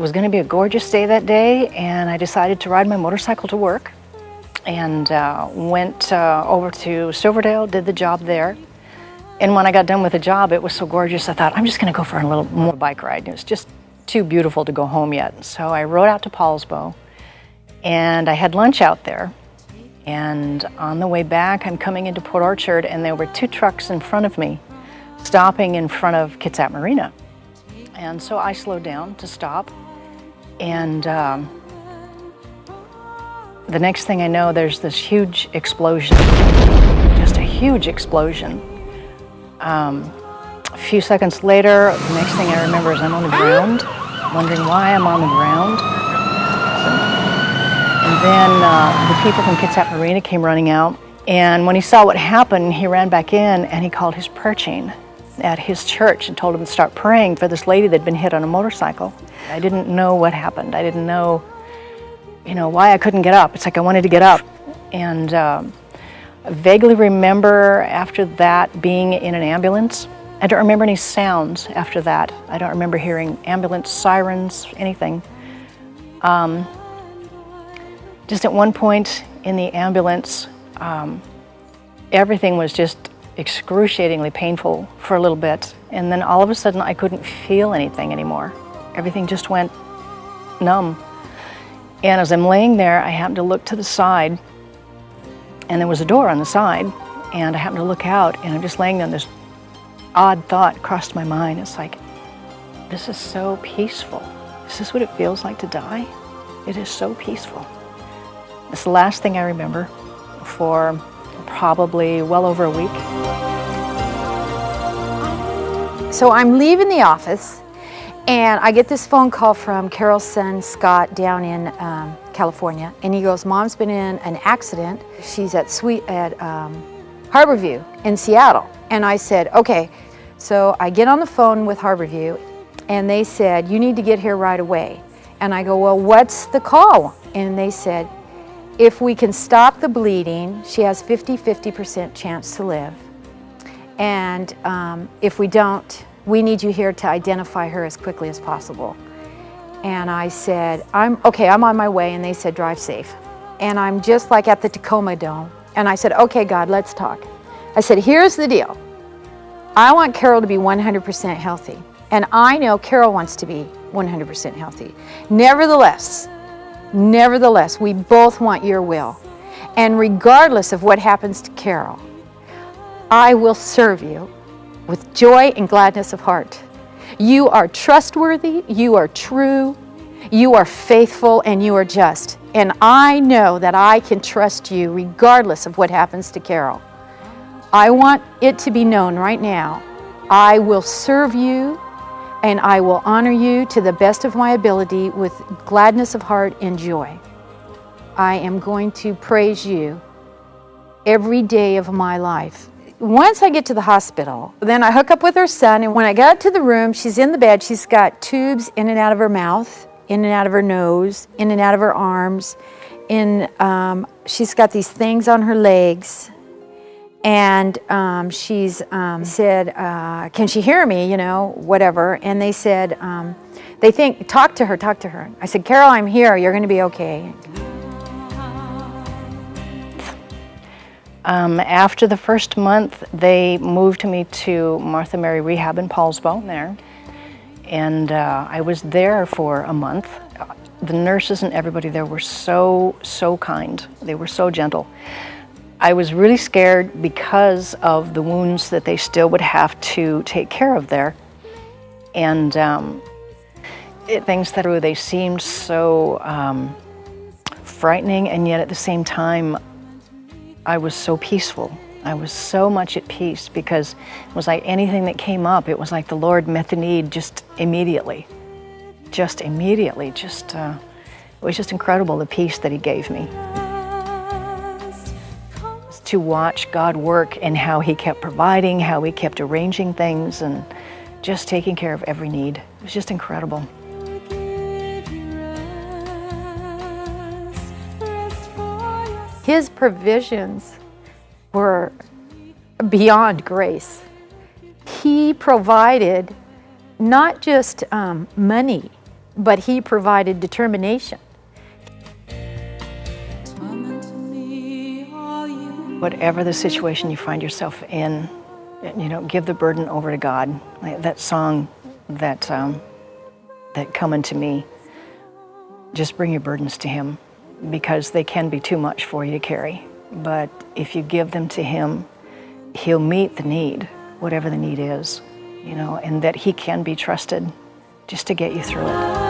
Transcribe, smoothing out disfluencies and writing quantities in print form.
was going to be a gorgeous day that day, and I decided to ride my motorcycle to work, and went over to Silverdale, did the job there. And when I got done with the job, it was so gorgeous, I thought, I'm just going to go for a little more bike ride. It was just too beautiful to go home yet. So I rode out to Paulsbo, and I had lunch out there. And on the way back, I'm coming into Port Orchard, and there were 2 trucks in front of me, stopping in front of Kitsap Marina. And so I slowed down to stop, and the next thing I know, there's this huge explosion, just a huge explosion. A few seconds later, the next thing I remember is I'm on the ground, wondering why I'm on the ground. And then the people from Kitsap Marina came running out, and when he saw what happened, he ran back in and he called his prayer chain at his church and told him to start praying for this lady that'd been hit on a motorcycle. I didn't know what happened. I didn't know, why I couldn't get up. It's like I wanted to get up. And I vaguely remember after that being in an ambulance. I don't remember any sounds after that. I don't remember hearing ambulance sirens, anything. Just at one point in the ambulance, everything was just excruciatingly painful for a little bit. And then all of a sudden I couldn't feel anything anymore. Everything just went numb. And as I'm laying there, I happened to look to the side, and there was a door on the side, and I happened to look out, and I'm just laying there, and this odd thought crossed my mind. It's like, this is so peaceful. Is this what it feels like to die? It is so peaceful. It's the last thing I remember for probably well over a week. So I'm leaving the office, and I get this phone call from Carol's son, Scott, down in California, and he goes, Mom's been in an accident. She's at Harborview in Seattle. And I said, okay. So I get on the phone with Harborview, and they said, you need to get here right away. And I go, well, what's the call? And they said, if we can stop the bleeding, she has 50% chance to live. And if we don't, we need you here to identify her as quickly as possible. And I said, I'm on my way. And they said, drive safe. And I'm just like at the Tacoma Dome. And I said, okay, God, let's talk. I said, here's the deal. I want Carol to be 100% healthy. And I know Carol wants to be 100% healthy. Nevertheless, we both want your will. And regardless of what happens to Carol, I will serve you with joy and gladness of heart. You are trustworthy, you are true, you are faithful, and you are just. And I know that I can trust you regardless of what happens to Carol. I want it to be known right now, I will serve you and I will honor you to the best of my ability with gladness of heart and joy. I am going to praise you every day of my life. Once I get to the hospital, then I hook up with her son, and when I got to the room, she's in the bed. She's got tubes in and out of her mouth, in and out of her nose, in and out of her arms. She's got these things on her legs, and she's said, can she hear me, whatever. And they said, they think, talk to her. I said, Carol, I'm here. You're going to be okay. After the first month, they moved me to Martha Mary Rehab in Paulsbo there. And I was there for a month. The nurses and everybody there were so kind. They were so gentle. I was really scared because of the wounds that they still would have to take care of there. And things that they seemed so frightening, and yet at the same time, I was so peaceful. I was so much at peace, because it was like anything that came up, it was like the Lord met the need just immediately. It was just incredible, the peace that He gave me. To watch God work and how He kept providing, how He kept arranging things, and just taking care of every need. It was just incredible. His provisions were beyond grace. He provided not just money, but He provided determination. Whatever the situation you find yourself in, give the burden over to God. Like that song that Come Unto Me, just bring your burdens to Him, because they can be too much for you to carry. But if you give them to Him, He'll meet the need, whatever the need is, and that He can be trusted just to get you through it.